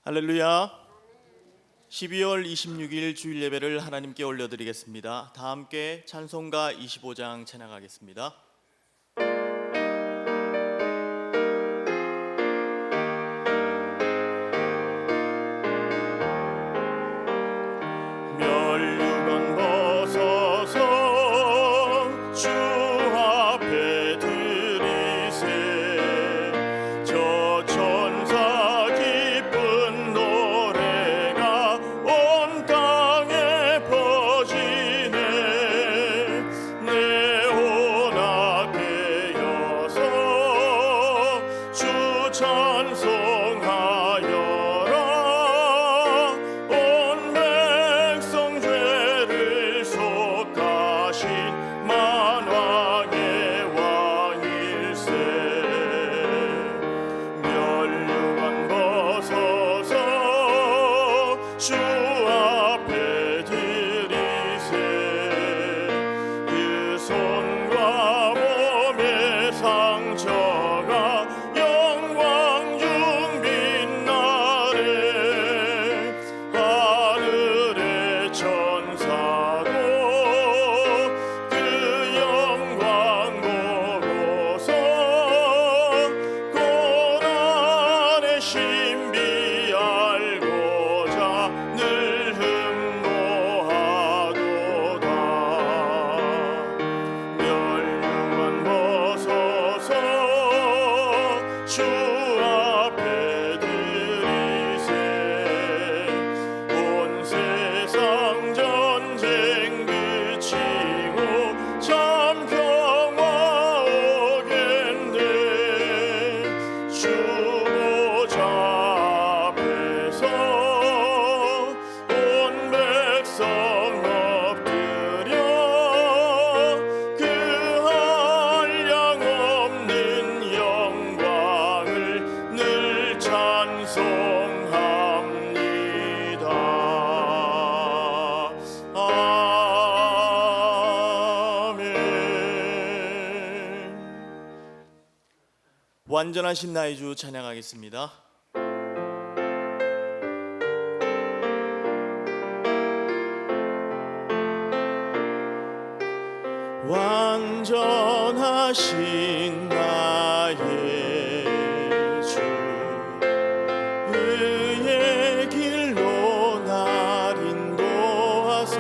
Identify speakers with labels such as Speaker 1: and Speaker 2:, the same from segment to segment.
Speaker 1: 할렐루야. 12월 26일 주일 예배를 하나님께 올려드리겠습니다. 다 함께 찬송가 25장 찬양하겠습니다. 멸류관 벗어서 주 앞에 드리세. 저 천사 기쁜 노래가 온 땅에 퍼지네. 네온 앞에 여서 주 찬송하여라. 온 백성 죄를 속하신 만왕의 왕일세. 멸류관 벗어서 주 앞에 드리세. 그 손과 몸의 상처가 영광 중 빛나네. 하늘의 천사도 그 영광 보고서 고난의 신비 알고자 늘 흠모하도다. 멸류관 벗어서 주 앞에 드리세. 온 세상 전쟁 그치고 참 평화 오겠네. 주 보좌 앞에서 온 백성 엎드려 그 한량없는 영광을 늘 찬송합니다. 아멘. 완전하신 나의 주 찬양하겠습니다. 완전하신 나의 주, 의의 길로 날 인도하소서.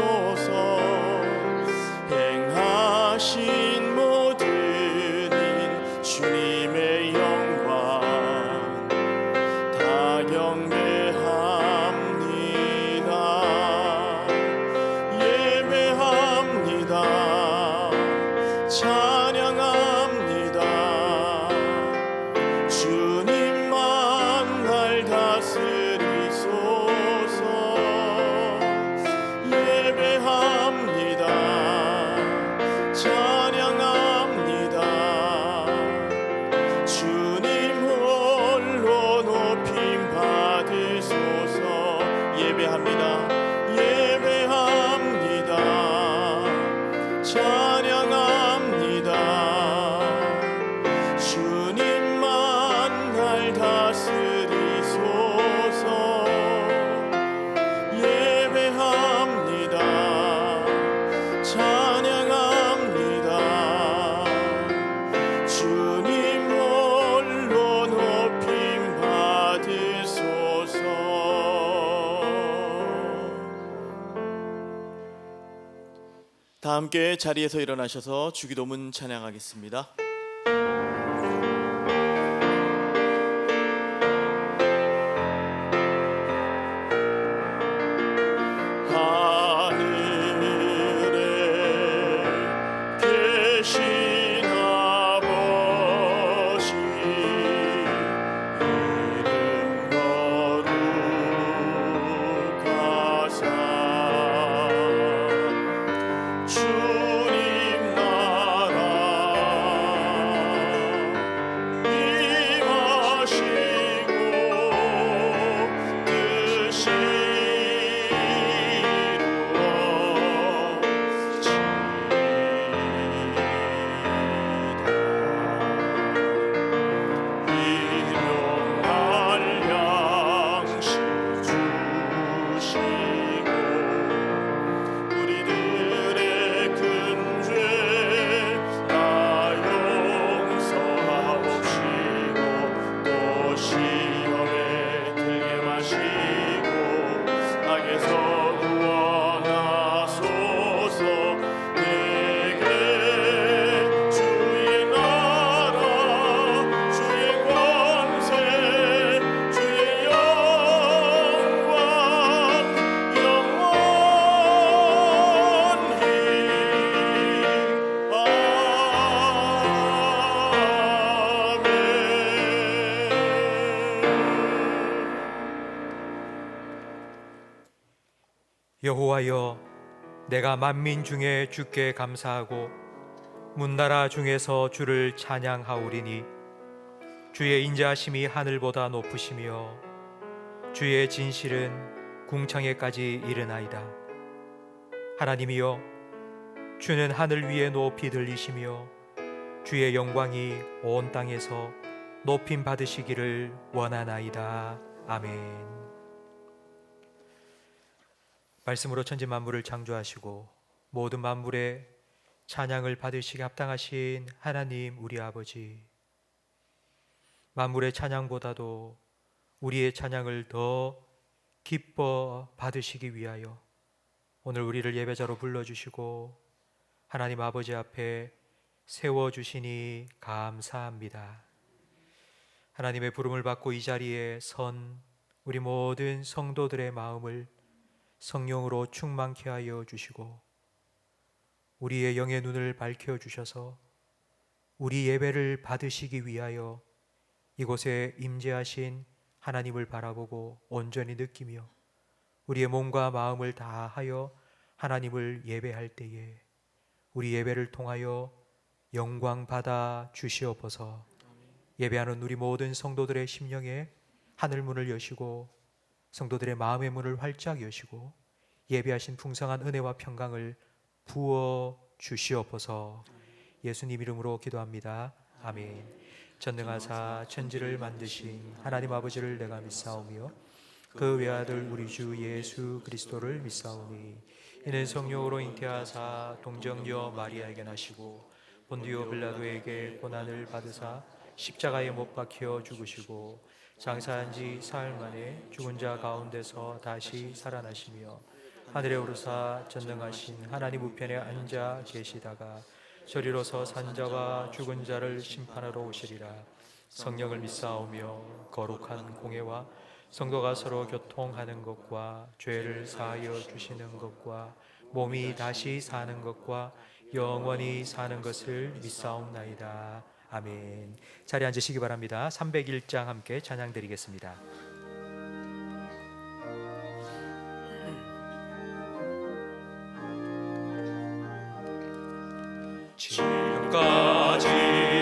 Speaker 1: 행하신 모든 일 주님의 영광 다 경배합니다. 예배합니다. 찬양합니다. 주님만 날 다스리소서. 예배합니다. 찬양합니다. 주님 홀로 높임 받으소서. 예배합니다. 예배합니다. 찬양합니다. 주님만 날 다스리소서. 예배합니다. 찬양합니다. 주님 홀로 높임 받으소서. 다 함께 자리에서 일어나셔서 주기도문 찬양하겠습니다. 하늘에 계신 아버지, 이름 거룩하사. 주님 나라
Speaker 2: 여호와여, 내가 만민 중에 주께 감사하고 문나라 중에서 주를 찬양하오리니 주의 인자하심이 하늘보다 높으시며 주의 진실은 궁창에까지 이르나이다. 하나님이여, 주는 하늘 위에 높이 들리시며 주의 영광이 온 땅에서 높임 받으시기를 원하나이다. 아멘. 말씀으로 천지 만물을 창조하시고 모든 만물의 찬양을 받으시기 합당하신 하나님 우리 아버지, 만물의 찬양보다도 우리의 찬양을 더 기뻐 받으시기 위하여 오늘 우리를 예배자로 불러주시고 하나님 아버지 앞에 세워주시니 감사합니다. 하나님의 부름을 받고 이 자리에 선 우리 모든 성도들의 마음을 성령으로 충만케 하여 주시고 우리의 영의 눈을 밝혀 주셔서 우리 예배를 받으시기 위하여 이곳에 임재하신 하나님을 바라보고 온전히 느끼며 우리의 몸과 마음을 다하여 하나님을 예배할 때에 우리 예배를 통하여 영광 받아 주시옵소서. 예배하는 우리 모든 성도들의 심령에 하늘문을 여시고 성도들의 마음의 문을 활짝 여시고 예배하신 풍성한 은혜와 평강을 부어 주시옵소서. 예수님 이름으로 기도합니다. 아멘. 전능하사 천지를 만드신 하나님 아버지를 내가 믿사오며 그 외아들 우리 주 예수 그리스도를 믿사오니 이는 성령으로 잉태하사 동정녀 마리아에게 나시고 본디오 빌라도에게 고난을 받으사 십자가에 못 박혀 죽으시고 장사한 지 사흘 만에 죽은 자 가운데서 다시 살아나시며 하늘에 오르사 전능하신 하나님 우편에 앉아 계시다가 저리로서 산자와 죽은 자를 심판하러 오시리라. 성령을 믿사오며 거룩한 공회와 성도가 서로 교통하는 것과 죄를 사하여 주시는 것과 몸이 다시 사는 것과 영원히 사는 것을 믿사옵나이다. 아멘. 자리에 앉으시기 바랍니다. 301장 함께 찬양 드리겠습니다. 지금까지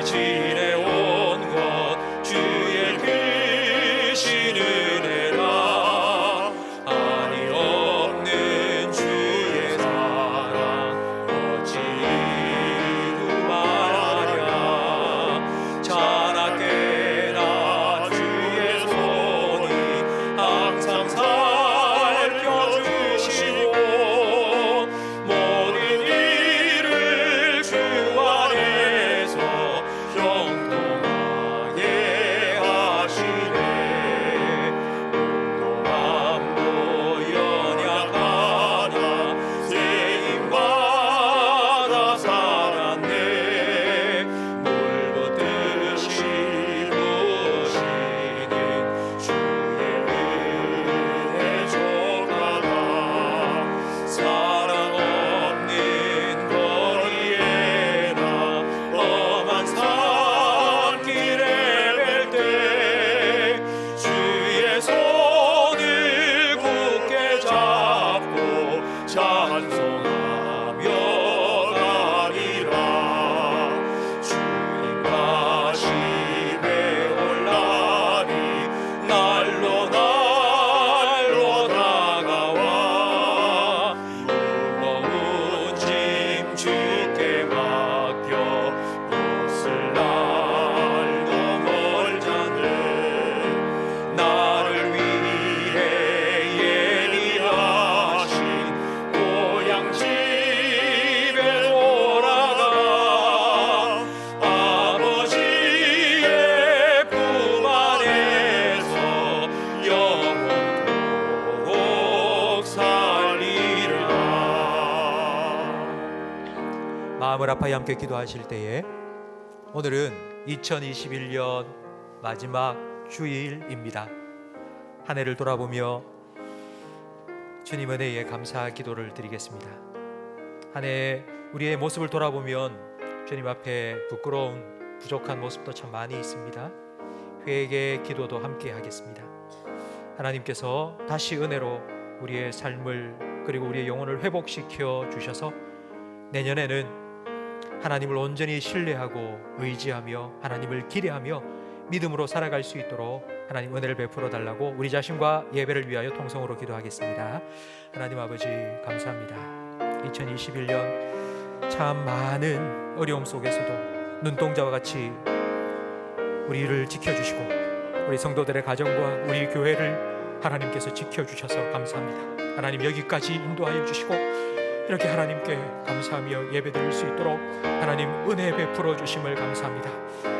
Speaker 2: 지내온 것 주의 크신 은혜라. 아니 없는 주의 사랑 어찌 이루 말하랴. 자나깨나 주의 손이 항상 살펴주시고 모든 일을 주 안에서 형통하게 하시네. 운동함도 연약하나 세임받아 살았네. 물 붓듯이 부으시는 주의 은혜 족하다. 사랑 없는 거리에나 험한 산길에 뵐 때 주의 손을 굳게 잡고 찬송하며 가리라. 주님 다시 배울 날이 날로 다가와. 무거운 짐 주께 맡겨 벗을 날도 멀잖네. 나를 위해 예비하신 고향 집에 돌아가 아버지의 품 안에서 영원토록 살리라. 마음을 아파야 함께 기도하실 때에 오늘은 2021년 마지막 주일입니다. 한 해를 돌아보며 주님 은혜에 감사 기도를 드리겠습니다. 한 해 우리의 모습을 돌아보면 주님 앞에 부끄러운 부족한 모습도 참 많이 있습니다. 회개 기도도 함께 하겠습니다. 하나님께서 다시 은혜로 우리의 삶을 그리고 우리의 영혼을 회복시켜 주셔서 내년에는 하나님을 온전히 신뢰하고 의지하며 하나님을 기대하며 믿음으로 살아갈 수 있도록 하나님 은혜를 베풀어 달라고 우리 자신과 예배를 위하여 통성으로 기도하겠습니다. 하나님 아버지 감사합니다. 2021년 참 많은 어려움 속에서도 눈동자와 같이 우리를 지켜주시고 우리 성도들의 가정과 우리 교회를 하나님께서 지켜주셔서 감사합니다. 하나님 여기까지 인도하여 주시고 이렇게 하나님께 감사하며 예배드릴 수 있도록 하나님 은혜 베풀어 주심을 감사합니다.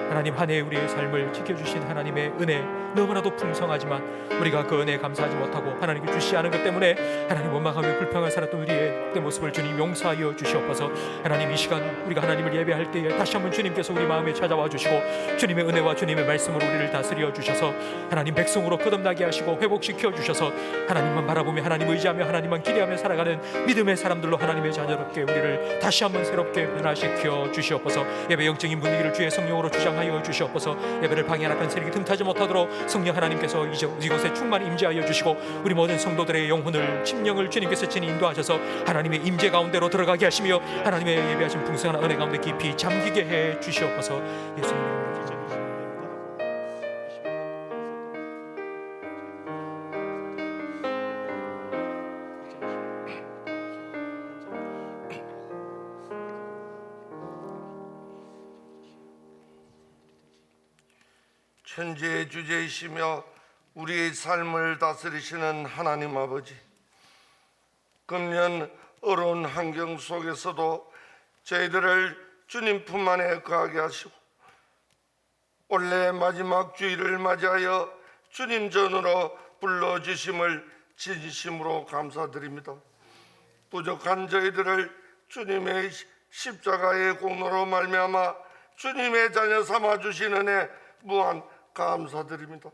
Speaker 2: 하나님 한 해 우리의 삶을 지켜주신 하나님의 은혜 너무나도 풍성하지만 우리가 그 은혜에 감사하지 못하고 하나님께 주시 않은 것 때문에 하나님 원망하며 불평을 살았던 우리의 그 모습을 주님 용서하여 주시옵소서. 하나님 이 시간 우리가 하나님을 예배할 때에 다시 한번 주님께서 우리 마음에 찾아와 주시고 주님의 은혜와 주님의 말씀으로 우리를 다스려 주셔서 하나님 백성으로 거듭나게 하시고 회복시켜 주셔서 하나님만 바라보며 하나님 의지하며 하나님만 기대하며 살아가는 믿음의 사람들로 하나님의 자녀롭게 우리를 다시 한번 새롭게 변화시켜 주시옵소서. 예배 영적인 분위기를 주의 성령으로 주장하여 주시옵소서. 예배를 방해하는 세력이 틈타지 못하도록 성령 하나님께서 이곳에 충만히 임재하여 주시고 우리 모든 성도들의 영혼을 심령을 주님께서 친히 인도하셔서 하나님의 임재 가운데로 들어가게 하시며 하나님의 예배하신 풍성한 은혜 가운데 깊이 잠기게 해 주시옵소서. 예수님 이름으로 기도드립니다.
Speaker 3: 천지의 주제이시며 우리의 삶을 다스리시는 하나님 아버지, 금년 어려운 환경 속에서도 저희들을 주님 품 안에 거하게 하시고 올해 마지막 주일을 맞이하여 주님 전으로 불러주심을 진심으로 감사드립니다. 부족한 저희들을 주님의 십자가의 공로로 말미암아 주님의 자녀 삼아 주시는 은혜 무한 감사드립니다.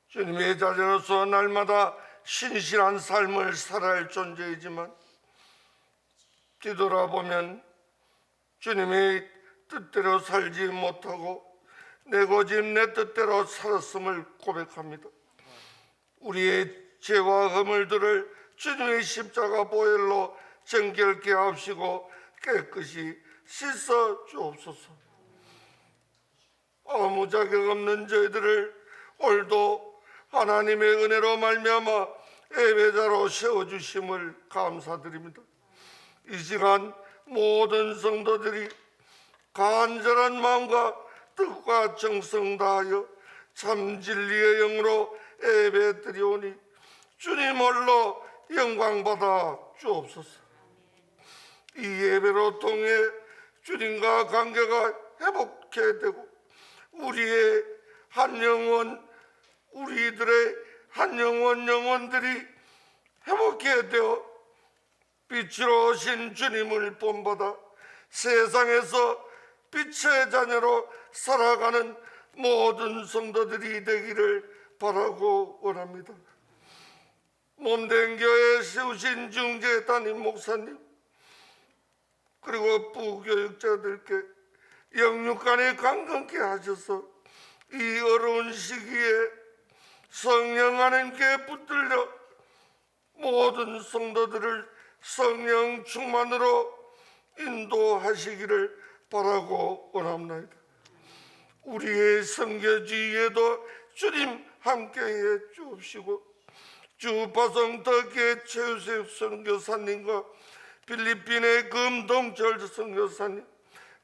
Speaker 3: 주님의 자녀로서 날마다 신실한 삶을 살아야 할 존재이지만 뒤돌아보면 주님의 뜻대로 살지 못하고 내 고집 내 뜻대로 살았음을 고백합니다. 우리의 죄와 허물들을 주님의 십자가 보혈로 정결케 하시고 깨끗이 씻어 주옵소서. 아무 자격 없는 저희들을 오늘도 하나님의 은혜로 말미암아 예배자로 세워주심을 감사드립니다. 이 시간 모든 성도들이 간절한 마음과 뜻과 정성 다하여 참 진리의 영으로 예배드리오니 주님 홀로 영광받아 주옵소서. 이 예배로 통해 주님과 관계가 회복해 되고 우리의 한 영혼, 우리들의 한 영혼들이 회복해 되어 빛으로 오신 주님을 본받아 세상에서 빛의 자녀로 살아가는 모든 성도들이 되기를 바라고 원합니다. 몸된 교회 세우신 중재 담임 목사님 그리고 부교육자들께 영육간에 강건케 하셔서 이 어려운 시기에 성령 하나님께 붙들려 모든 성도들을 성령 충만으로 인도하시기를 바라고 원합니다. 우리의 선교지에도 주님 함께해 주옵시고 주파송 덕계 최우석 선교사님과 필리핀의 금동철 선교사님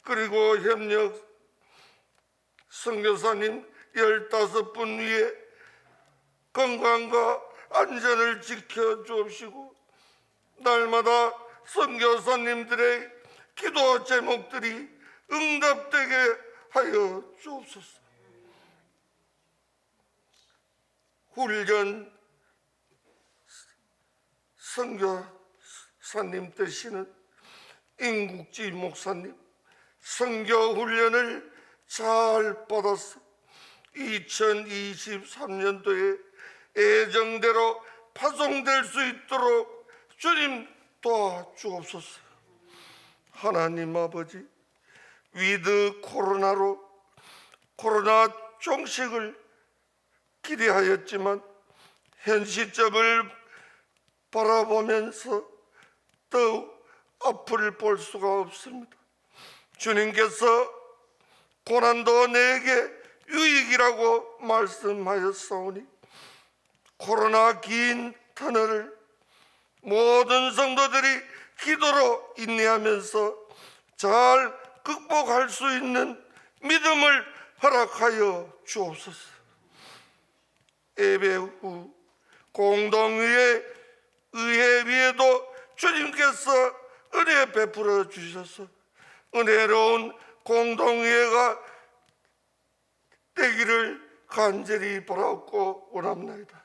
Speaker 3: 그리고 협력 선교사님 15분 위에 건강과 안전을 지켜 주옵시고 날마다 선교사님들의 기도 제목들이 응답되게 하여 주옵소서. 훈련 선교사님 되시는 임국지 목사님 선교 훈련을 잘 받아서 2023년도에 예정대로 파송될 수 있도록 주님 도와주옵소서. 하나님 아버지, 위드 코로나로 코로나 종식을 기대하였지만 현 시점을 바라보면서 더욱 앞을 볼 수가 없습니다. 주님께서 고난도 내게 유익이라고 말씀하였사오니 코로나 긴 터널을 모든 성도들이 기도로 인내하면서 잘 극복할 수 있는 믿음을 허락하여 주옵소서. 예배 후 공동의회 위에도 주님께서 은혜 베풀어 주셔서 은혜로운 공동의회가 되기를 간절히 바라고 원합니다.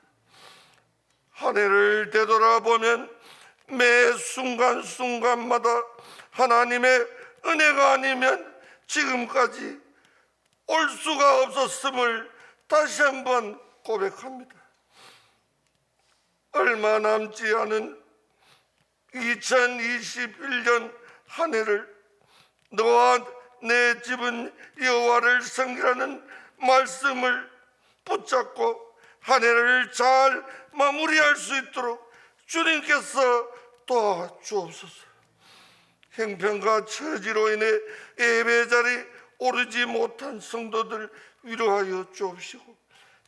Speaker 3: 한 해를 되돌아보면 매 순간순간마다 하나님의 은혜가 아니면 지금까지 올 수가 없었음을 다시 한번 고백합니다. 얼마 남지 않은 2021년 한 해를 너와 내 집은 여호와를 섬기라는 말씀을 붙잡고 한 해를 잘 마무리할 수 있도록 주님께서 도와주옵소서. 형편과 처지로 인해 예배 자리에 오르지 못한 성도들 위로하여 주옵시고,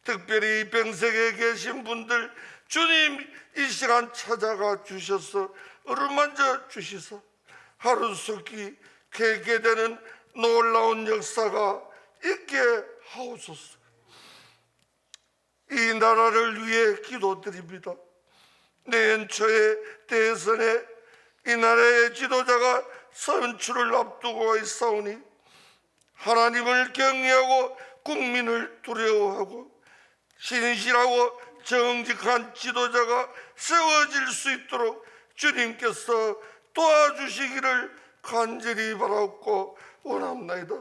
Speaker 3: 특별히 병석에 계신 분들 주님 이 시간 찾아가 주셔서 어루만져 주시사 하루속히 개개되는 놀라운 역사가 있게 하옵소서. 이 나라를 위해 기도드립니다. 내년 초에 대선에 이 나라의 지도자가 선출을 앞두고 있사오니 하나님을 경외하고 국민을 두려워하고 신실하고 정직한 지도자가 세워질 수 있도록 주님께서 도와주시기를 간절히 바라고 원합니다.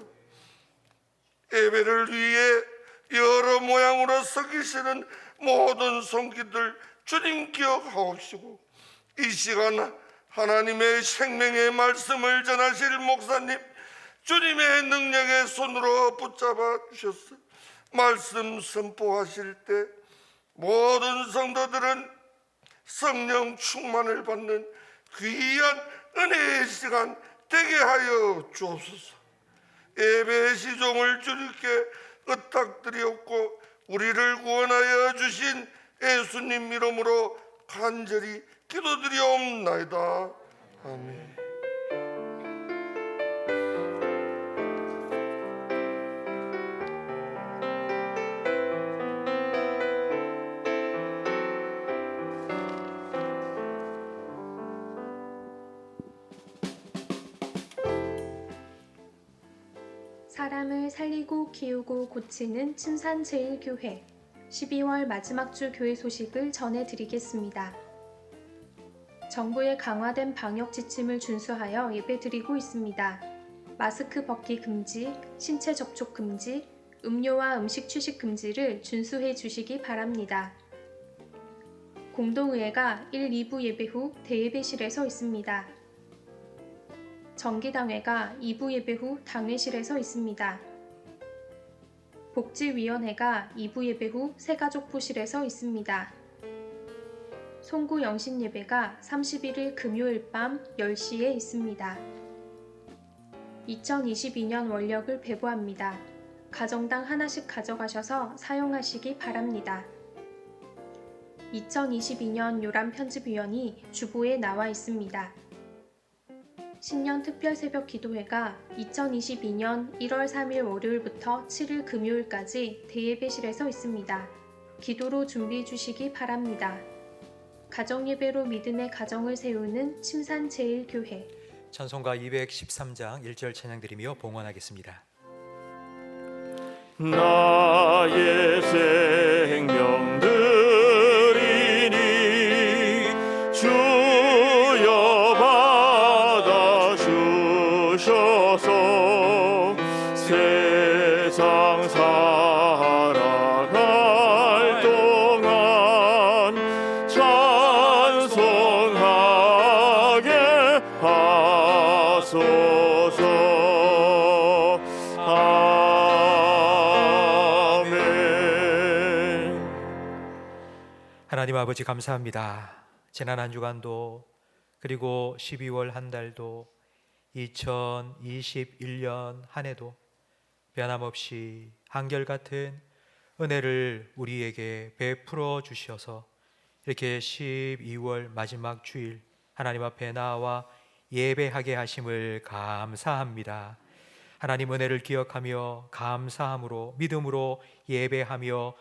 Speaker 3: 예배를 위해 여러 모양으로 섬기시는 모든 손길들 주님 기억하옵시고, 이 시간 하나님의 생명의 말씀을 전하실 목사님 주님의 능력의 손으로 붙잡아 주셔서 말씀 선포하실 때 모든 성도들은 성령 충만을 받는 귀한 은혜의 시간 되게 하여 주옵소서. 예배의 시종을 주님께 의탁드리옵고 우리를 구원하여 주신 예수님 이름으로 간절히 기도드리옵나이다. 아멘.
Speaker 4: 사람을 살리고 키우고 고치는 춘산제일교회 12월 마지막 주 교회 소식을 전해드리겠습니다. 정부의 강화된 방역 지침을 준수하여 예배드리고 있습니다. 마스크 벗기 금지, 신체 접촉 금지, 음료와 음식 취식 금지를 준수해 주시기 바랍니다. 공동의회가 1, 2부 예배 후 대예배실에서 있습니다. 정기당회가 2부 예배 후 당회실에서 있습니다. 복지위원회가 2부 예배 후 새가족부실에서 있습니다. 송구 영신 예배가 31일 금요일 밤 10시에 있습니다. 2022년 원력을 배부합니다. 가정당 하나씩 가져가셔서 사용하시기 바랍니다. 2022년 요람 편집위원이 주보에 나와 있습니다. 신년 특별 새벽 기도회가 2022년 1월 3일 월요일부터 7일 금요일까지 대예배실에서 있습니다. 기도로 준비해 주시기 바랍니다. 가정예배로 믿음의 가정을 세우는 침산제일교회.
Speaker 2: 찬송가 213장 1절 찬양드리며 봉헌하겠습니다.
Speaker 1: 나의 생명 드리니 주여 받아주셔서 세상 살아갈 동안 찬송하게 하소서.
Speaker 2: 하나님 아버지 감사합니다. 지난 한 주간도 그리고 12월 한 달도 2021년 한 해도 변함없이 한결같은 은혜를 우리에게 베풀어 주셔서 이렇게 12월 마지막 주일 하나님 앞에 나와 예배하게 하심을 감사합니다. 하나님 은혜를 기억하며 감사함으로 믿음으로 예배하며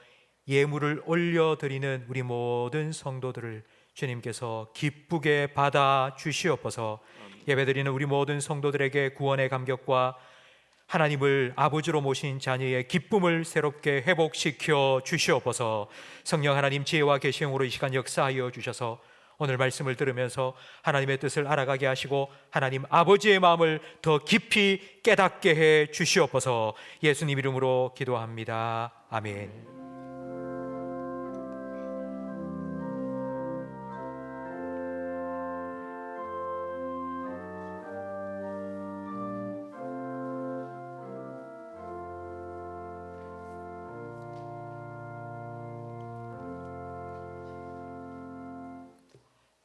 Speaker 2: 예물을 올려드리는 우리 모든 성도들을 주님께서 기쁘게 받아 주시옵소서. 예배드리는 우리 모든 성도들에게 구원의 감격과 하나님을 아버지로 모신 자녀의 기쁨을 새롭게 회복시켜 주시옵소서. 성령 하나님 지혜와 계시형으로 이 시간 역사하여 주셔서 오늘 말씀을 들으면서 하나님의 뜻을 알아가게 하시고 하나님 아버지의 마음을 더 깊이 깨닫게 해 주시옵소서. 예수님 이름으로 기도합니다. 아멘.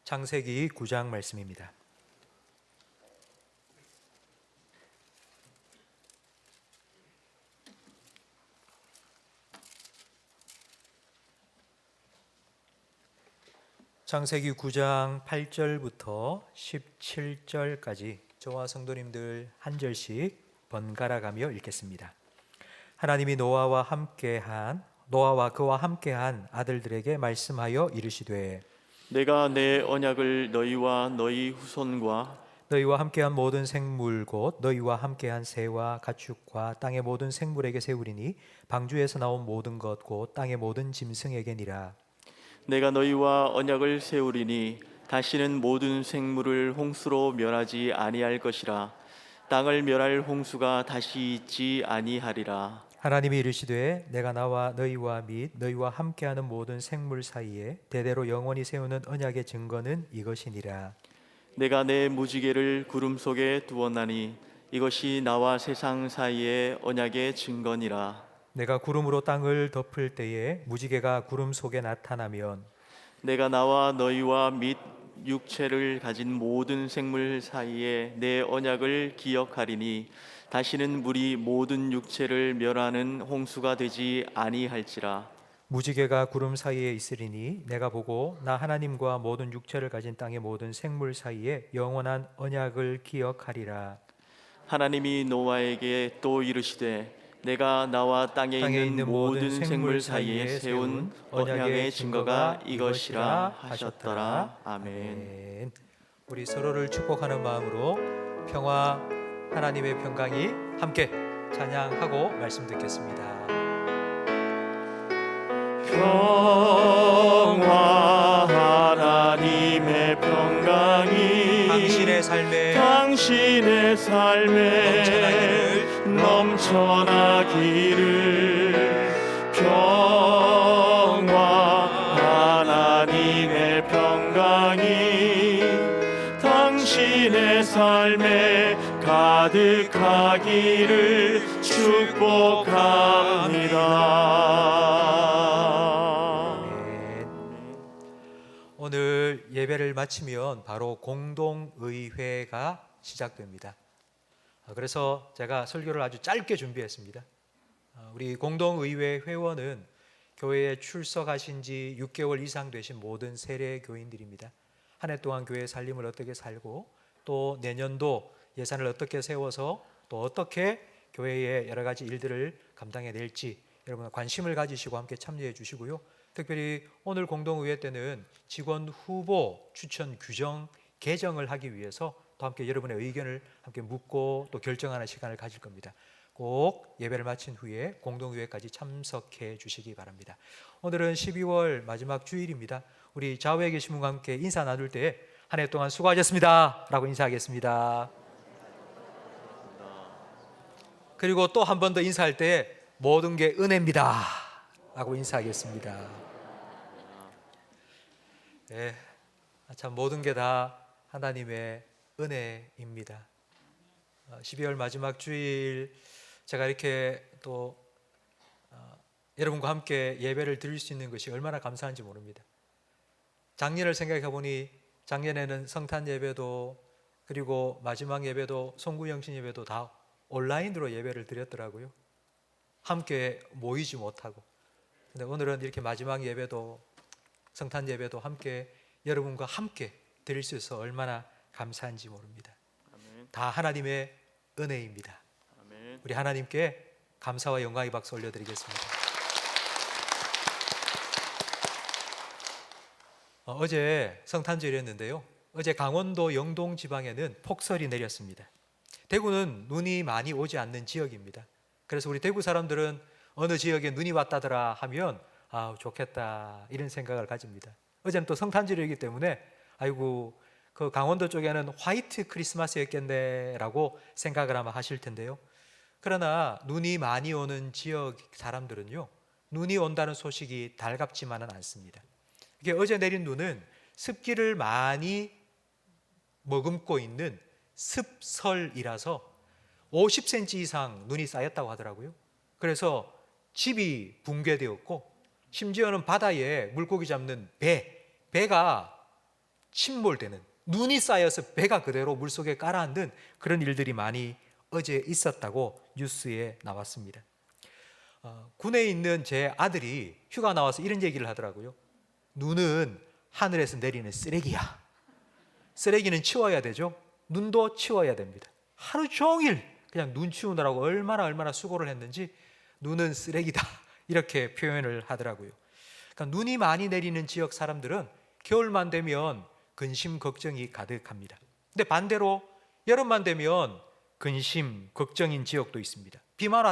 Speaker 2: 창세기 9장 말씀입니다. 창세기 9장 8절부터 17절까지 저와 성도님들 한 절씩 번갈아 가며 읽겠습니다. 하나님이 노아와 그와 함께한 아들들에게 말씀하여 이르시되
Speaker 1: 내가 내 언약을 너희와 너희 후손과
Speaker 2: 너희와 함께한 모든 생물 곧 너희와 함께한 새와 가축과 땅의 모든 생물에게 세우리니 방주에서 나온 모든 것 곧 땅의 모든 짐승에게니라.
Speaker 1: 내가 너희와 언약을 세우리니 다시는 모든 생물을 홍수로 멸하지 아니할 것이라. 땅을 멸할 홍수가 다시 있지 아니하리라.
Speaker 2: 하나님이 이르시되 내가 나와 너희와 및 너희와 함께하는 모든 생물 사이에 대대로 영원히 세우는 언약의 증거는 이것이니라.
Speaker 1: 내가 내 무지개를 구름 속에 두었나니 이것이 나와 세상 사이의 언약의 증거니라.
Speaker 2: 내가 구름으로 땅을 덮을 때에 무지개가 구름 속에 나타나면
Speaker 1: 내가 나와 너희와 및 육체를 가진 모든 생물 사이에 내 언약을 기억하리니 다시는 물이 모든 육체를 멸하는 홍수가 되지 아니할지라.
Speaker 2: 무지개가 구름 사이에 있으리니 내가 보고 나 하나님과 모든 육체를 가진 땅의 모든 생물 사이에 영원한 언약을 기억하리라.
Speaker 1: 하나님이 노아에게 또 이르시되 내가 나와 땅에 있는 모든 생물 사이에 세운 언약의 증거가 이것이라 하셨더라. 아멘.
Speaker 2: 우리 서로를 축복하는 마음으로 평화 하나님의 평강이 함께 찬양하고 말씀 듣겠습니다.
Speaker 1: 평화 하나님의 평강이
Speaker 2: 당신의 삶에 넘쳐나기를 평화 하나님의 평강이 당신의 삶에 가득하기를 축복합니다. 오늘 예배를 마치면 바로 공동의회가 시작됩니다. 그래서 제가 설교를 아주 짧게 준비했습니다. 우리 공동의회 회원은 교회에 출석하신 지 6개월 이상 되신 모든 세례 교인들입니다. 한 해 동안 교회 살림을 어떻게 살고 또 내년도 예산을 어떻게 세워서 또 어떻게 교회의 여러 가지 일들을 감당해낼지 여러분 관심을 가지시고 함께 참여해 주시고요. 특별히 오늘 공동의회 때는 직원 후보 추천 규정 개정을 하기 위해서 또 함께 여러분의 의견을 함께 묻고 또 결정하는 시간을 가질 겁니다. 꼭 예배를 마친 후에 공동의회까지 참석해 주시기 바랍니다. 오늘은 12월 마지막 주일입니다. 우리 좌우에 계신 분과 함께 인사 나눌 때 한 해 동안 수고하셨습니다 라고 인사하겠습니다. 그리고 또 한 번 더 인사할 때 모든 게 은혜입니다 라고 인사하겠습니다. 네, 참 모든 게 다 하나님의 은혜입니다. 12월 마지막 주일 제가 이렇게 또 여러분과 함께 예배를 드릴 수 있는 것이 얼마나 감사한지 모릅니다. 작년을 생각해 보니 작년에는 성탄 예배도 그리고 마지막 예배도 송구영신 예배도 다 온라인으로 예배를 드렸더라고요. 함께 모이지 못하고. 근데 오늘은 이렇게 마지막 예배도 성탄 예배도 함께 여러분과 함께 드릴 수 있어서 얼마나 감사한지 모릅니다.
Speaker 1: 아멘.
Speaker 2: 다 하나님의 은혜입니다.
Speaker 1: 아멘.
Speaker 2: 우리 하나님께 감사와 영광의 박수 올려드리겠습니다. 어제 성탄절이었는데요. 어제 강원도 영동 지방에는 폭설이 내렸습니다. 대구는 눈이 많이 오지 않는 지역입니다. 그래서 우리 대구 사람들은 어느 지역에 눈이 왔다더라 하면 아 좋겠다 이런 생각을 가집니다. 어제는 또 성탄절이기 때문에 아이고 그 강원도 쪽에는 화이트 크리스마스였겠네라고 생각을 아마 하실 텐데요. 그러나 눈이 많이 오는 지역 사람들은요, 눈이 온다는 소식이 달갑지만은 않습니다. 이게 어제 내린 눈은 습기를 많이 머금고 있는 습설이라서 50cm 이상 눈이 쌓였다고 하더라고요. 그래서 집이 붕괴되었고 심지어는 바다에 물고기 잡는 배가 침몰되는, 눈이 쌓여서 배가 그대로 물속에 가라앉는 그런 일들이 많이 어제 있었다고 뉴스에 나왔습니다. 군에 있는 제 아들이 휴가 나와서 이런 얘기를 하더라고요. 눈은 하늘에서 내리는 쓰레기야. 쓰레기는 치워야 되죠. 눈도 치워야 됩니다. 하루 종일 그냥 눈 치우느라고 얼마나 수고를 했는지 눈은 쓰레기다 이렇게 표현을 하더라고요. 그러니까 눈이 많이 내리는 지역 사람들은 겨울만 되면 근심 걱정이 가득합니다. 근데 반대로 여름만 되면 근심 걱정인 지역도 있습니다. 비만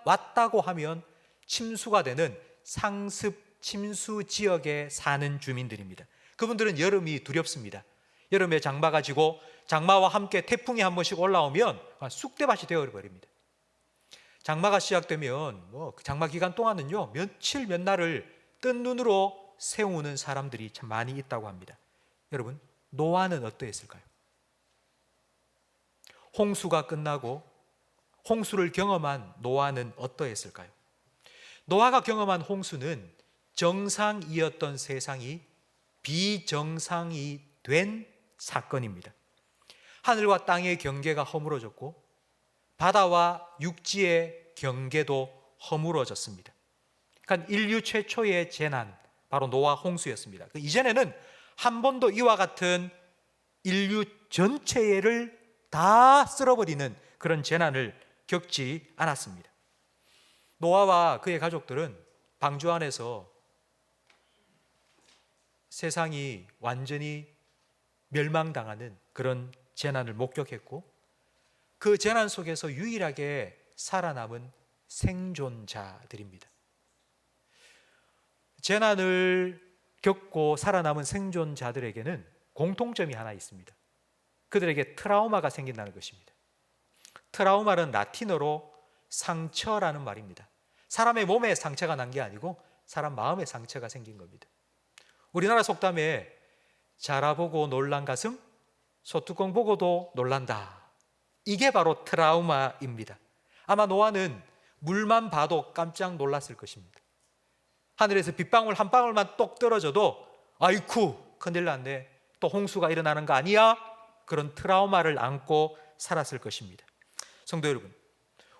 Speaker 2: 왔다고 하면 침수가 되는 상습 침수 지역에 사는 주민들입니다. 그분들은 여름이 두렵습니다. 여름에 장마가 지고 장마와 함께 태풍이 한 번씩 올라오면 쑥대밭이 되어버립니다. 장마가 시작되면 장마 기간 동안은요 며칠 몇 날을 뜬 눈으로 세우는 사람들이 참 많이 있다고 합니다. 여러분, 노아는 어떠했을까요? 홍수가 끝나고 홍수를 경험한 노아는 어떠했을까요? 노아가 경험한 홍수는 정상이었던 세상이 비정상이 된 사건입니다. 하늘과 땅의 경계가 허물어졌고 바다와 육지의 경계도 허물어졌습니다. 그러니까 인류 최초의 재난, 바로 노아 홍수였습니다. 이전에는 한 번도 이와 같은 인류 전체를 다 쓸어버리는 그런 재난을 겪지 않았습니다. 노아와 그의 가족들은 방주 안에서 세상이 완전히 멸망당하는 그런 재난을 목격했고 그 재난 속에서 유일하게 살아남은 생존자들입니다. 재난을 겪고 살아남은 생존자들에게는 공통점이 하나 있습니다. 그들에게 트라우마가 생긴다는 것입니다. 트라우마는 라틴어로 상처라는 말입니다. 사람의 몸에 상처가 난 게 아니고 사람 마음에 상처가 생긴 겁니다. 우리나라 속담에 자라보고 놀란 가슴, 소뚜껑 보고도 놀란다. 이게 바로 트라우마입니다. 아마 노아는 물만 봐도 깜짝 놀랐을 것입니다. 하늘에서 빗방울 한 방울만 똑 떨어져도 아이쿠 큰일 났네, 또 홍수가 일어나는 거 아니야? 그런 트라우마를 안고 살았을 것입니다. 성도 여러분,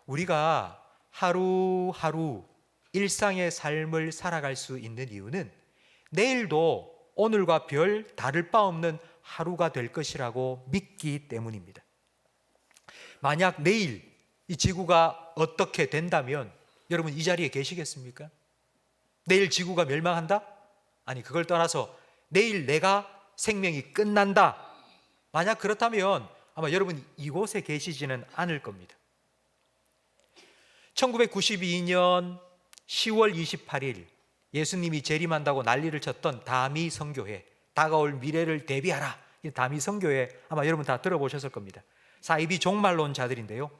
Speaker 2: 우리가 하루하루 일상의 삶을 살아갈 수 있는 이유는 내일도 오늘과 별 다를 바 없는 하루가 될 것이라고 믿기 때문입니다. 만약 내일 이 지구가 어떻게 된다면 여러분 이 자리에 계시겠습니까? 내일 지구가 멸망한다? 아니, 그걸 떠나서 내일 내가 생명이 끝난다. 만약 그렇다면 아마 여러분 이곳에 계시지는 않을 겁니다. 1992년 10월 28일 예수님이 재림한다고 난리를 쳤던 다미 선교회, 다가올 미래를 대비하라. 이 다미 선교회 아마 여러분 다 들어보셨을 겁니다. 사이비 종말론자들인데요.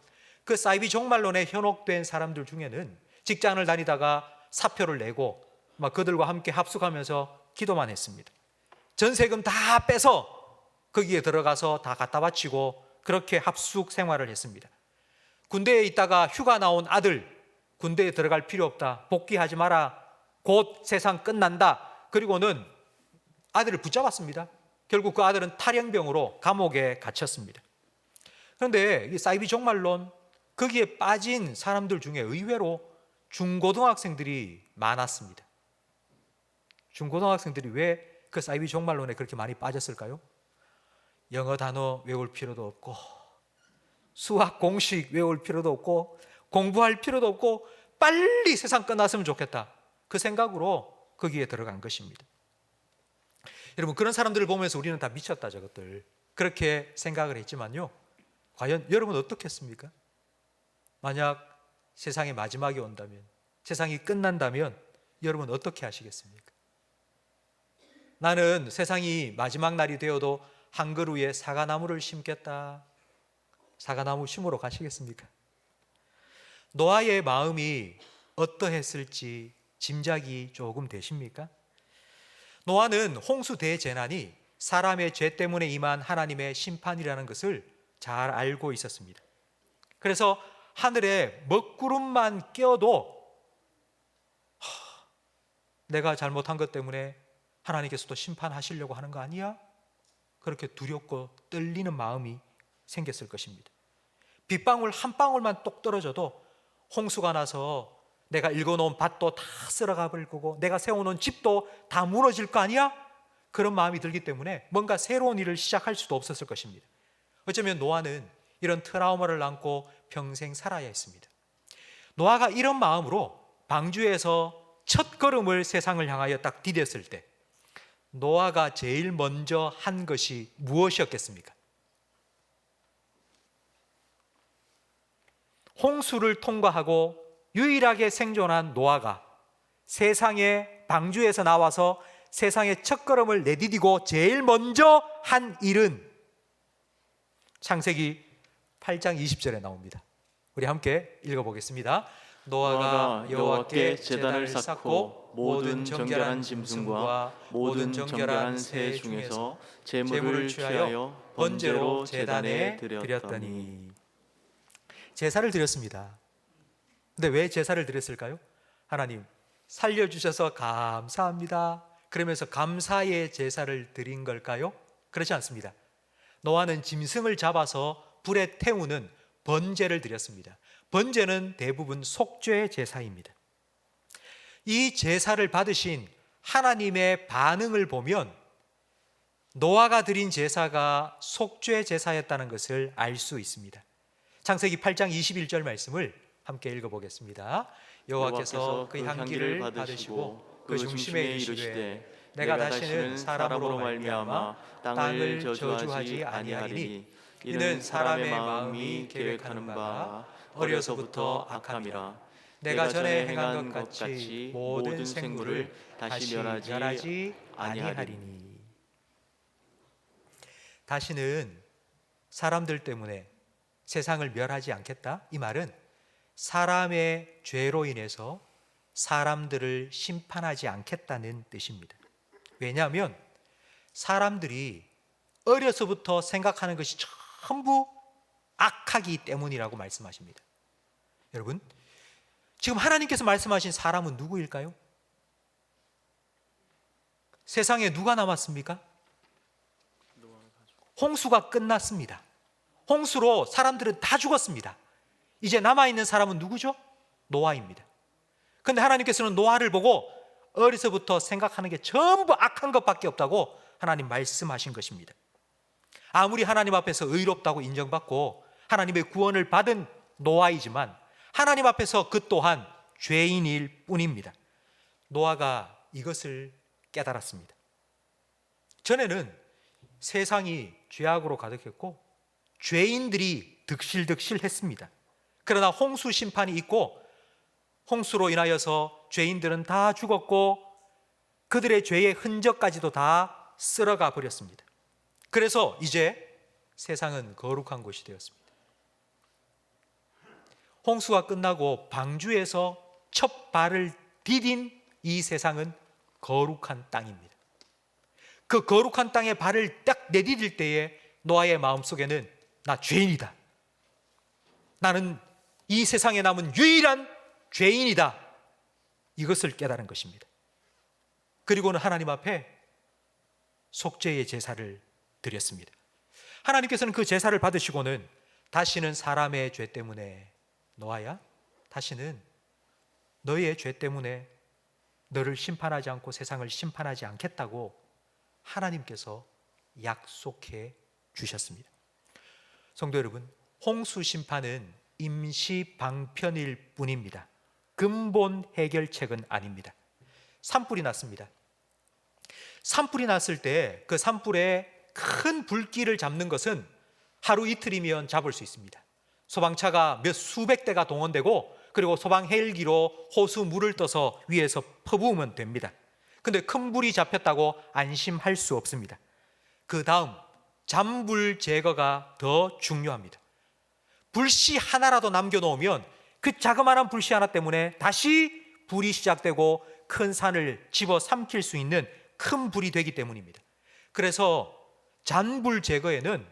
Speaker 2: 그 사이비 종말론에 현혹된 사람들 중에는 직장을 다니다가 사표를 내고 막 그들과 함께 합숙하면서 기도만 했습니다. 전세금 다 빼서 거기에 들어가서 다 갖다 바치고 그렇게 합숙 생활을 했습니다. 군대에 있다가 휴가 나온 아들, 군대에 들어갈 필요 없다, 복귀하지 마라, 곧 세상 끝난다, 그리고는 아들을 붙잡았습니다. 결국 그 아들은 탈영병으로 감옥에 갇혔습니다. 그런데 이 사이비 종말론, 거기에 빠진 사람들 중에 의외로 중고등학생들이 많았습니다. 중고등학생들이 왜 그 사이비 종말론에 그렇게 많이 빠졌을까요? 영어 단어 외울 필요도 없고, 수학 공식 외울 필요도 없고, 공부할 필요도 없고, 빨리 세상 끝났으면 좋겠다, 그 생각으로 거기에 들어간 것입니다. 여러분, 그런 사람들을 보면서 우리는 다 미쳤다, 저것들, 그렇게 생각을 했지만요, 과연 여러분 어떻겠습니까? 만약 세상의 마지막이 온다면, 세상이 끝난다면 여러분 어떻게 하시겠습니까? 나는 세상이 마지막 날이 되어도 한 그루 위에 사과나무를 심겠다. 사과나무 심으러 가시겠습니까? 노아의 마음이 어떠했을지 짐작이 조금 되십니까? 노아는 홍수 대재난이 사람의 죄 때문에 임한 하나님의 심판이라는 것을 잘 알고 있었습니다. 그래서 하늘에 먹구름만 껴도 내가 잘못한 것 때문에 하나님께서도 심판하시려고 하는 거 아니야? 그렇게 두렵고 떨리는 마음이 생겼을 것입니다. 빗방울 한 방울만 똑 떨어져도 홍수가 나서 내가 일궈놓은 밭도 다 쓸어가 버릴 거고, 내가 세워놓은 집도 다 무너질 거 아니야? 그런 마음이 들기 때문에 뭔가 새로운 일을 시작할 수도 없었을 것입니다. 어쩌면 노아는 이런 트라우마를 안고 평생 살아야 했습니다. 노아가 이런 마음으로 방주에서 첫 걸음을 세상을 향하여 딱 디뎠을 때 노아가 제일 먼저 한 것이 무엇이었겠습니까? 홍수를 통과하고 유일하게 생존한 노아가 세상의 방주에서 나와서 세상의 첫걸음을 내디디고 제일 먼저 한 일은 창세기 8장 20절에 나옵니다. 우리 함께 읽어보겠습니다. 노아가 여호와께 제단을 쌓고 모든 정결한 짐승과 모든 정결한 새 중에서 제물을 취하여 번제로 제단에 드렸더니. 제사를 드렸습니다. 근데 왜 제사를 드렸을까요? 하나님 살려주셔서 감사합니다, 그러면서 감사의 제사를 드린 걸까요? 그렇지 않습니다. 노아는 짐승을 잡아서 불에 태우는 번제를 드렸습니다. 번제는 대부분 속죄 제사입니다. 이 제사를 받으신 하나님의 반응을 보면 노아가 드린 제사가 속죄 제사였다는 것을 알 수 있습니다. 창세기 8장 21절 말씀을 함께 읽어보겠습니다. 여호와께서 그 향기를 받으시고 그 중심에 이르시되 내가 다시는 사람으로 말미암아 땅을 저주하지 아니하리니 이는 사람의 마음이 계획하는 바 어려서부터 악함이라. 내가 전에 행한 것 같이 모든 생물을 다시 멸하지 아니하리니. 다시는 사람들 때문에 세상을 멸하지 않겠다, 이 말은 사람의 죄로 인해서 사람들을 심판하지 않겠다는 뜻입니다. 왜냐하면 사람들이 어려서부터 생각하는 것이 전부 악하기 때문이라고 말씀하십니다. 여러분, 지금 하나님께서 말씀하신 사람은 누구일까요? 세상에 누가 남았습니까? 홍수가 끝났습니다. 홍수로 사람들은 다 죽었습니다. 이제 남아있는 사람은 누구죠? 노아입니다. 그런데 하나님께서는 노아를 보고 어려서부터 생각하는 게 전부 악한 것밖에 없다고 하나님 말씀하신 것입니다. 아무리 하나님 앞에서 의롭다고 인정받고 하나님의 구원을 받은 노아이지만 하나님 앞에서 그 또한 죄인일 뿐입니다. 노아가 이것을 깨달았습니다. 전에는 세상이 죄악으로 가득했고 죄인들이 득실득실했습니다. 그러나 홍수 심판이 있고 홍수로 인하여서 죄인들은 다 죽었고 그들의 죄의 흔적까지도 다 쓸어가 버렸습니다. 그래서 이제 세상은 거룩한 곳이 되었습니다. 홍수가 끝나고 방주에서 첫 발을 디딘 이 세상은 거룩한 땅입니다. 그 거룩한 땅에 발을 딱 내디딜 때에 노아의 마음속에는 나 죄인이다, 나는 이 세상에 남은 유일한 죄인이다, 이것을 깨달은 것입니다. 그리고는 하나님 앞에 속죄의 제사를 드렸습니다. 하나님께서는 그 제사를 받으시고는 다시는 사람의 죄 때문에, 노아야, 다시는 너의 죄 때문에 너를 심판하지 않고 세상을 심판하지 않겠다고 하나님께서 약속해 주셨습니다. 성도 여러분, 홍수 심판은 임시 방편일 뿐입니다. 근본 해결책은 아닙니다. 산불이 났습니다. 산불이 났을 때 그 산불에 큰 불길을 잡는 것은 하루 이틀이면 잡을 수 있습니다. 소방차가 몇 수백 대가 동원되고 그리고 소방 헬기로 호수 물을 떠서 위에서 퍼부으면 됩니다. 근데 큰 불이 잡혔다고 안심할 수 없습니다. 그 다음 잔불 제거가 더 중요합니다. 불씨 하나라도 남겨놓으면 그 자그마한 불씨 하나 때문에 다시 불이 시작되고 큰 산을 집어삼킬 수 있는 큰 불이 되기 때문입니다. 그래서 잔불 제거에는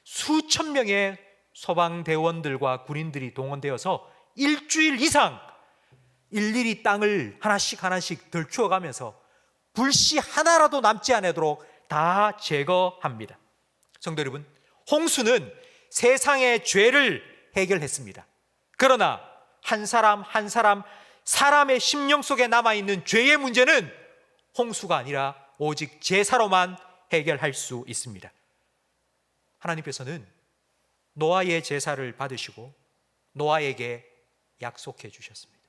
Speaker 2: 수천 명의 소방대원들과 군인들이 동원되어서 일주일 이상 일일이 땅을 하나씩 덜추어가면서 불씨 하나라도 남지 않도록 다 제거합니다. 성도 여러분, 홍수는 세상의 죄를 해결했습니다. 그러나 한 사람 한 사람 사람의 심령 속에 남아있는 죄의 문제는 홍수가 아니라 오직 제사로만 해결할 수 있습니다. 하나님께서는 노아의 제사를 받으시고 노아에게 약속해 주셨습니다.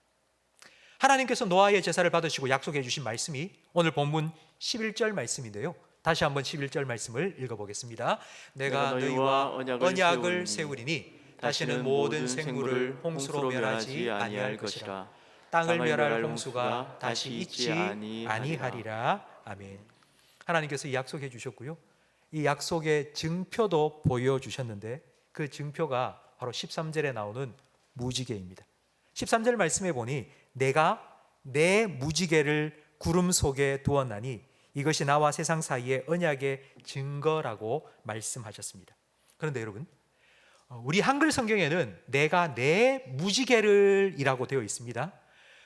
Speaker 2: 하나님께서 노아의 제사를 받으시고 약속해 주신 말씀이 오늘 본문 11절 말씀인데요. 다시 한번 11절 말씀을 읽어보겠습니다. 내가 너희와 언약을 세우리니 다시는 모든 생물을 홍수로 멸하지 아니할 것이라. 땅을 멸할 홍수가 다시 있지 아니하리라. 아멘. 하나님께서 약속해 주셨고요, 이 약속의 증표도 보여주셨는데 그 증표가 바로 13절에 나오는 무지개입니다. 13절 말씀에 보니 내가 내 무지개를 구름 속에 두었나니 이것이 나와 세상 사이의 언약의 증거라고 말씀하셨습니다. 그런데 여러분, 우리 한글 성경에는 내가 내 무지개를 이라고 되어 있습니다.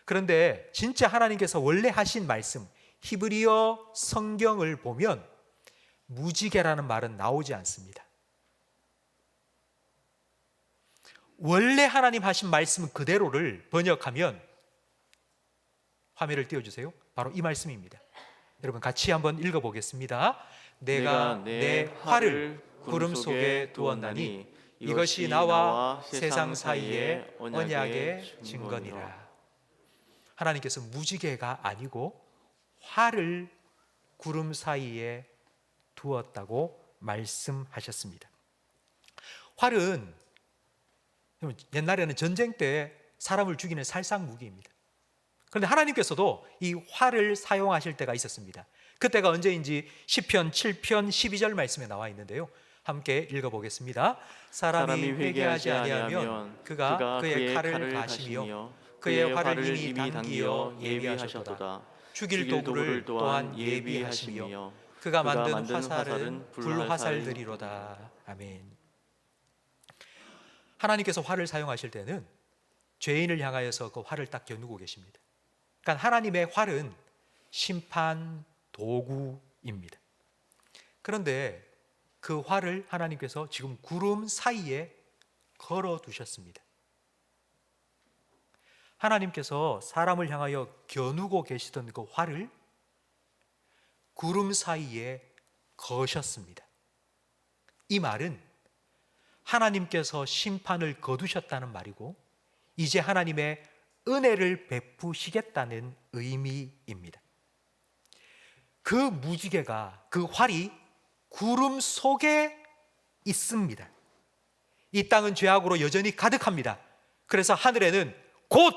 Speaker 2: 그런데 진짜 하나님께서 원래 하신 말씀, 히브리어 성경을 보면 무지개라는 말은 나오지 않습니다. 원래 하나님 하신 말씀 그대로를 번역하면, 화면을 띄워주세요. 바로 이 말씀입니다. 여러분 같이 한번 읽어보겠습니다. 내가 내 활을 구름 속에 두었나니 이것이 나와 세상 사이의 언약의 증거니라. 하나님께서 무지개가 아니고 활을 구름 사이에 두었다고 말씀하셨습니다. 활은 옛날에는 전쟁 때 사람을 죽이는 살상 무기입니다. 그런데 하나님께서도 이 활을 사용하실 때가 있었습니다. 그때가 언제인지 시편 7편 12절 말씀에 나와 있는데요. 함께 읽어보겠습니다. 사람이 회개하지 아니하면 그가 그의 칼을 가시며 그의 활을 이미 당기어 예비하셨도다. 죽일 도구를 또한 예비하시며 그가 만든 화살은 불화살들이로다. 아멘. 하나님께서 활을 사용하실 때는 죄인을 향하여서 그 활을 딱 겨누고 계십니다. 그러니까 하나님의 활은 심판 도구입니다. 그런데 그 활을 하나님께서 지금 구름 사이에 걸어 두셨습니다. 하나님께서 사람을 향하여 겨누고 계시던 그 활을 구름 사이에 거셨습니다. 이 말은 하나님께서 심판을 거두셨다는 말이고 이제 하나님의 은혜를 베푸시겠다는 의미입니다. 그 무지개가, 그 활이 구름 속에 있습니다. 이 땅은 죄악으로 여전히 가득합니다. 그래서 하늘에는 곧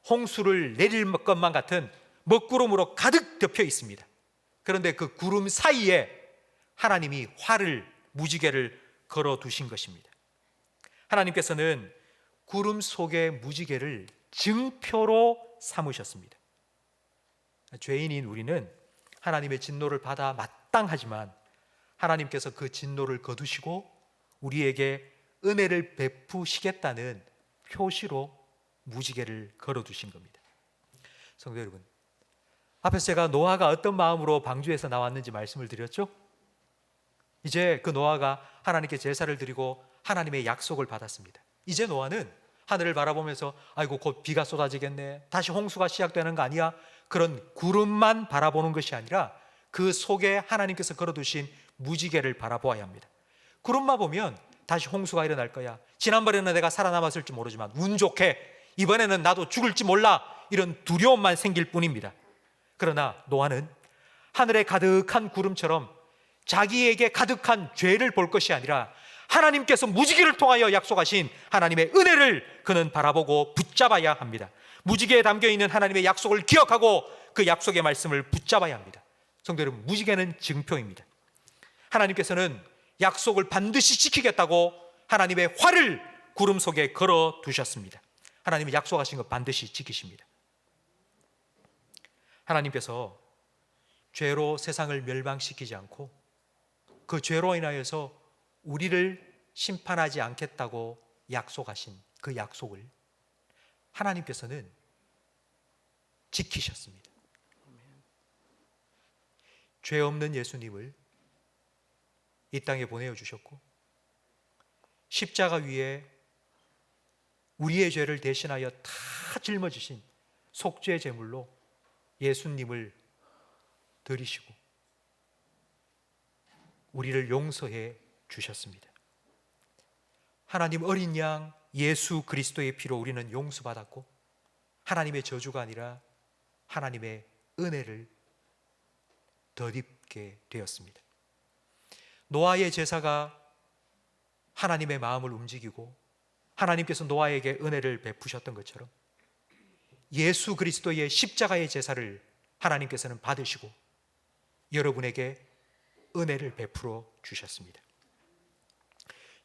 Speaker 2: 홍수를 내릴 것만 같은 먹구름으로 가득 덮여 있습니다. 그런데 그 구름 사이에 하나님이 활을, 무지개를 걸어 두신 것입니다. 하나님께서는 구름 속의 무지개를 증표로 삼으셨습니다. 죄인인 우리는 하나님의 진노를 받아 마땅하지만 하나님께서 그 진노를 거두시고 우리에게 은혜를 베푸시겠다는 표시로 무지개를 걸어 두신 겁니다. 성도 여러분, 앞에서 제가 노아가 어떤 마음으로 방주에서 나왔는지 말씀을 드렸죠? 이제 그 노아가 하나님께 제사를 드리고 하나님의 약속을 받았습니다. 이제 노아는 하늘을 바라보면서 아이고 곧 비가 쏟아지겠네, 다시 홍수가 시작되는 거 아니야, 그런 구름만 바라보는 것이 아니라 그 속에 하나님께서 걸어두신 무지개를 바라보아야 합니다. 구름만 보면 다시 홍수가 일어날 거야, 지난번에는 내가 살아남았을지 모르지만 운 좋게 이번에는 나도 죽을지 몰라, 이런 두려움만 생길 뿐입니다. 그러나 노아는 하늘에 가득한 구름처럼 자기에게 가득한 죄를 볼 것이 아니라 하나님께서 무지개를 통하여 약속하신 하나님의 은혜를 그는 바라보고 붙잡아야 합니다. 무지개에 담겨있는 하나님의 약속을 기억하고 그 약속의 말씀을 붙잡아야 합니다. 성도 여러분, 무지개는 증표입니다. 하나님께서는 약속을 반드시 지키겠다고 하나님의 활을 구름 속에 걸어 두셨습니다. 하나님이 약속하신 것 반드시 지키십니다. 하나님께서 죄로 세상을 멸망시키지 않고 그 죄로 인하여서 우리를 심판하지 않겠다고 약속하신 그 약속을 하나님께서는 지키셨습니다. 죄 없는 예수님을 이 땅에 보내어 주셨고 십자가 위에 우리의 죄를 대신하여 다 짊어지신 속죄 제물로 예수님을 드리시고 우리를 용서해 주셨습니다. 하나님 어린 양 예수 그리스도의 피로 우리는 용서받았고 하나님의 저주가 아니라 하나님의 은혜를 덧입게 되었습니다. 노아의 제사가 하나님의 마음을 움직이고 하나님께서 노아에게 은혜를 베푸셨던 것처럼 예수 그리스도의 십자가의 제사를 하나님께서는 받으시고 여러분에게 은혜를 베풀어 주셨습니다.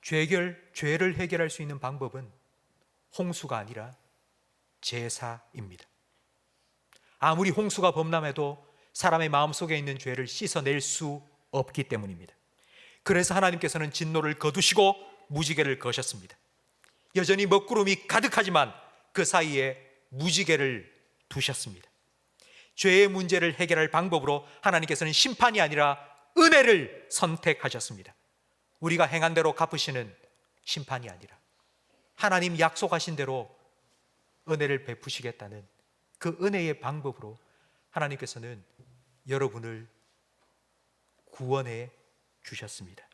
Speaker 2: 죄를 해결할 수 있는 방법은 홍수가 아니라 제사입니다. 아무리 홍수가 범람해도 사람의 마음속에 있는 죄를 씻어낼 수 없기 때문입니다. 그래서 하나님께서는 진노를 거두시고 무지개를 거셨습니다. 여전히 먹구름이 가득하지만 그 사이에 무지개를 두셨습니다. 죄의 문제를 해결할 방법으로 하나님께서는 심판이 아니라 은혜를 선택하셨습니다. 우리가 행한 대로 갚으시는 심판이 아니라 하나님 약속하신 대로 은혜를 베푸시겠다는 그 은혜의 방법으로 하나님께서는 여러분을 구원해 주셨습니다.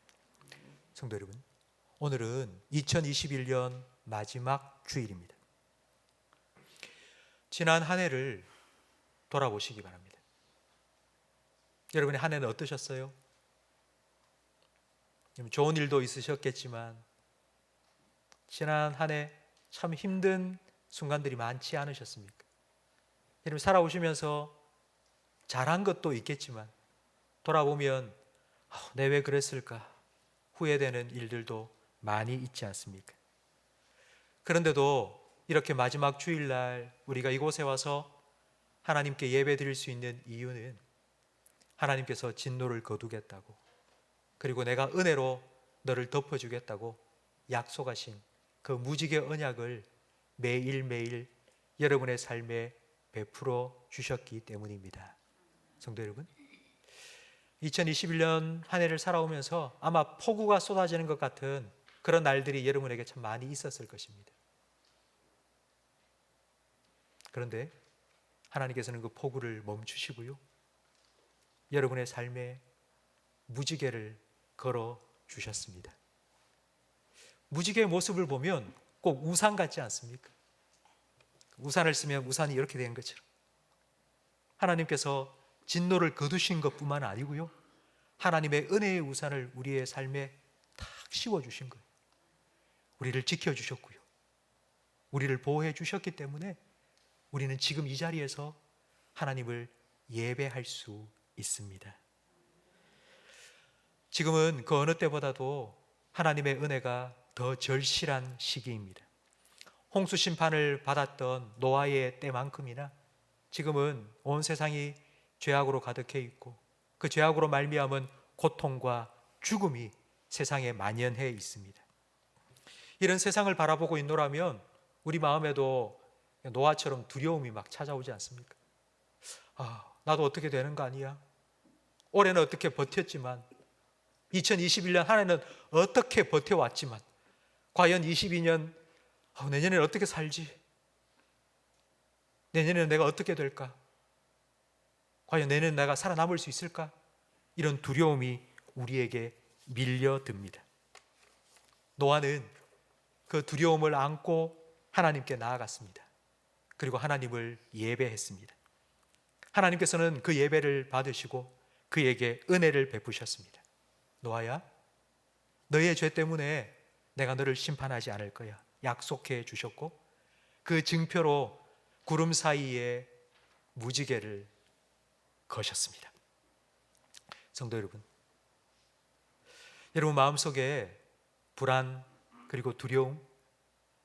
Speaker 2: 성도 여러분, 오늘은 2021년 마지막 주일입니다. 지난 한 해를 돌아보시기 바랍니다. 여러분의 한 해는 어떠셨어요? 좋은 일도 있으셨겠지만 지난 한 해 참 힘든 순간들이 많지 않으셨습니까? 여러분 살아오시면서 잘한 것도 있겠지만 돌아보면 내 왜 그랬을까 후회되는 일들도 많이 있지 않습니까? 그런데도 이렇게 마지막 주일날 우리가 이곳에 와서 하나님께 예배 드릴 수 있는 이유는 하나님께서 진노를 거두겠다고 그리고 내가 은혜로 너를 덮어주겠다고 약속하신 그 무지개 언약을 매일매일 여러분의 삶에 베풀어 주셨기 때문입니다. 성도 여러분, 2021년 한 해를 살아오면서 아마 폭우가 쏟아지는 것 같은 그런 날들이 여러분에게 참 많이 있었을 것입니다. 그런데 하나님께서는 그 폭우를 멈추시고요, 여러분의 삶에 무지개를 걸어 주셨습니다. 무지개의 모습을 보면 꼭 우산 같지 않습니까? 우산을 쓰면 우산이 이렇게 된 것처럼 하나님께서 진노를 거두신 것뿐만 아니고요, 하나님의 은혜의 우산을 우리의 삶에 탁 씌워주신 거예요. 우리를 지켜주셨고요, 우리를 보호해 주셨기 때문에 우리는 지금 이 자리에서 하나님을 예배할 수 있습니다. 지금은 그 어느 때보다도 하나님의 은혜가 더 절실한 시기입니다. 홍수 심판을 받았던 노아의 때만큼이나 지금은 온 세상이 죄악으로 가득해 있고 그 죄악으로 말미암은 고통과 죽음이 세상에 만연해 있습니다. 이런 세상을 바라보고 있노라면 우리 마음에도 노아처럼 두려움이 막 찾아오지 않습니까? 나도 어떻게 되는 거 아니야? 올해는 어떻게 버텼지만 2021년 한 해는 어떻게 버텨왔지만 과연 22년 내년에는 어떻게 살지? 내년에는 내가 어떻게 될까? 과연 내년에 내가 살아남을 수 있을까? 이런 두려움이 우리에게 밀려듭니다. 노아는 그 두려움을 안고 하나님께 나아갔습니다. 그리고 하나님을 예배했습니다. 하나님께서는 그 예배를 받으시고 그에게 은혜를 베푸셨습니다. 노아야, 너의 죄 때문에 내가 너를 심판하지 않을 거야 약속해 주셨고, 그 증표로 구름 사이에 무지개를 거셨습니다. 성도 여러분, 여러분 마음속에 불안 그리고 두려움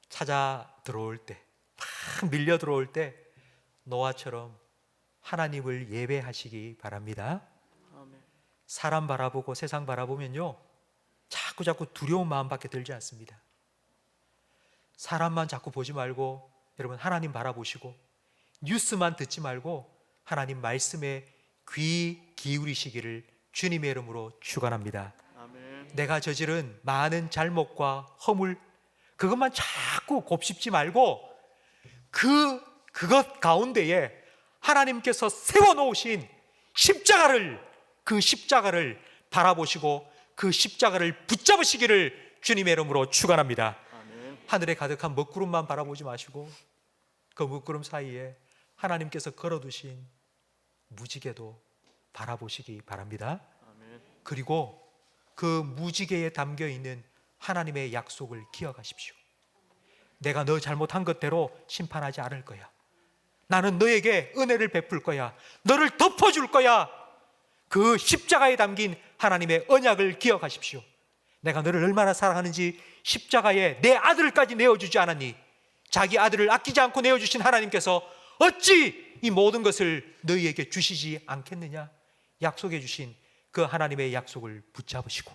Speaker 2: 찾아 들어올 때, 막 밀려 들어올 때 노아처럼 하나님을 예배하시기 바랍니다.
Speaker 1: 아멘.
Speaker 2: 사람 바라보고 세상 바라보면요, 자꾸 두려운 마음밖에 들지 않습니다. 사람만 자꾸 보지 말고 여러분 하나님 바라보시고, 뉴스만 듣지 말고 하나님 말씀에 귀 기울이시기를 주님의 이름으로 축원합니다.
Speaker 1: 아멘.
Speaker 2: 내가 저지른 많은 잘못과 허물, 그것만 자꾸 곱씹지 말고 그것 가운데에 하나님께서 세워놓으신 그 십자가를 바라보시고 그 십자가를 붙잡으시기를 주님의 이름으로 축원합니다.
Speaker 1: 아멘.
Speaker 2: 하늘에 가득한 먹구름만 바라보지 마시고 그 먹구름 사이에 하나님께서 걸어두신 무지개도 바라보시기 바랍니다.
Speaker 1: 아멘.
Speaker 2: 그리고 그 무지개에 담겨있는 하나님의 약속을 기억하십시오. 내가 너 잘못한 것대로 심판하지 않을 거야. 나는 너에게 은혜를 베풀 거야. 너를 덮어줄 거야. 그 십자가에 담긴 하나님의 언약을 기억하십시오. 내가 너를 얼마나 사랑하는지 십자가에 내 아들까지 내어주지 않았니? 자기 아들을 아끼지 않고 내어주신 하나님께서 어찌 이 모든 것을 너희에게 주시지 않겠느냐? 약속해 주신 그 하나님의 약속을 붙잡으시고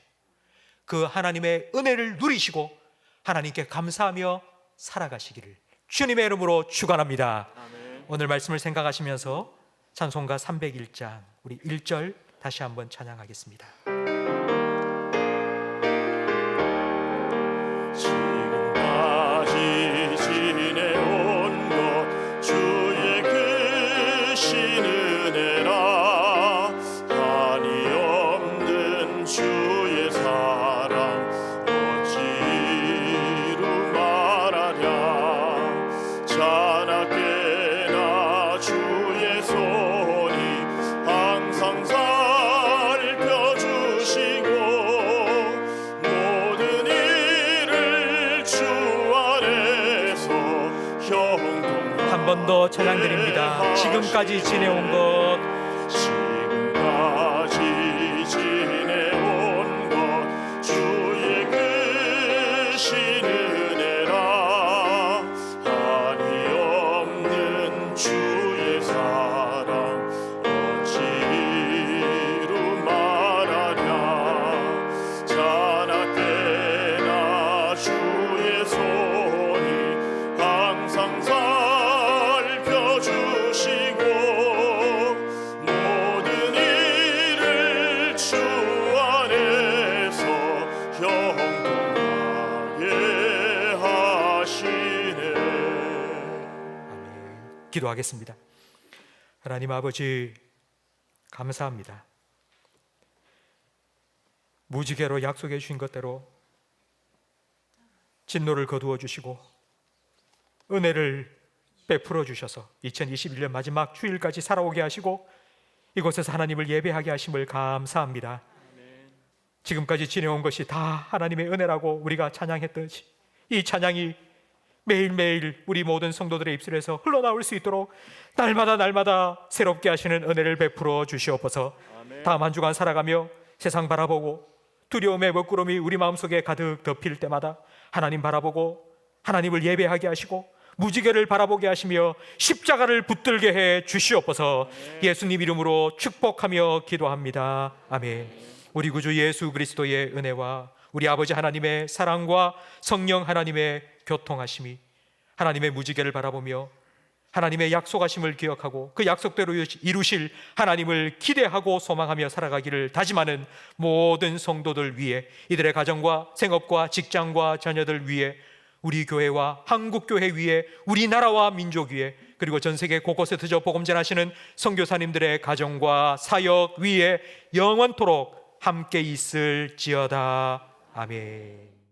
Speaker 2: 그 하나님의 은혜를 누리시고 하나님께 감사하며 살아가시기를 주님의 이름으로 축원합니다.
Speaker 1: 아멘.
Speaker 2: 오늘 말씀을 생각하시면서 찬송가 301장 우리 1절 다시 한번 찬양하겠습니다.
Speaker 1: 지금까지 지내온 것 주의 크신 은혜라, 한이 없는 주의 사랑 어찌로 말하랴. 자나깨나 주의 손이 항상 살펴주시고 모든 일을 주 안에서 형통하게
Speaker 2: 한 번 더 찬양드립니다. 지금까지 지내온 것
Speaker 1: 지금까지 지내온 것 주의 크신 은혜라, 한이 없는 주의 사랑 어찌로 말하랴. 자나깨나 주의 손이 항상 살펴주시고 모든 일을 주 안에서 형통하게 하시네.
Speaker 2: 아멘. 기도하겠습니다. 하나님 아버지 감사합니다. 무지개로 약속해 주신 것대로 진노를 거두어 주시고 은혜를 베풀어 주셔서 2021년 마지막 주일까지 살아오게 하시고 이곳에서 하나님을 예배하게 하심을 감사합니다. 지금까지 지내온 것이 다 하나님의 은혜라고 우리가 찬양했듯이 이 찬양이 매일매일 우리 모든 성도들의 입술에서 흘러나올 수 있도록 날마다 새롭게 하시는 은혜를 베풀어 주시옵소서. 다음 한 주간 살아가며 세상 바라보고 두려움의 먹구름이 우리 마음속에 가득 덮일 때마다 하나님 바라보고 하나님을 예배하게 하시고 무지개를 바라보게 하시며 십자가를 붙들게 해 주시옵소서. 예수님 이름으로 축복하며 기도합니다. 아멘. 우리 구주 예수 그리스도의 은혜와 우리 아버지 하나님의 사랑과 성령 하나님의 교통하심이 하나님의 무지개를 바라보며 하나님의 약속하심을 기억하고 그 약속대로 이루실 하나님을 기대하고 소망하며 살아가기를 다짐하는 모든 성도들 위해, 이들의 가정과 생업과 직장과 자녀들 위해, 우리 교회와 한국교회 위에, 우리나라와 민족 위에, 그리고 전 세계 곳곳에 드저 복음 전하시는 선교사님들의 가정과 사역 위에 영원토록 함께 있을지어다. 아멘.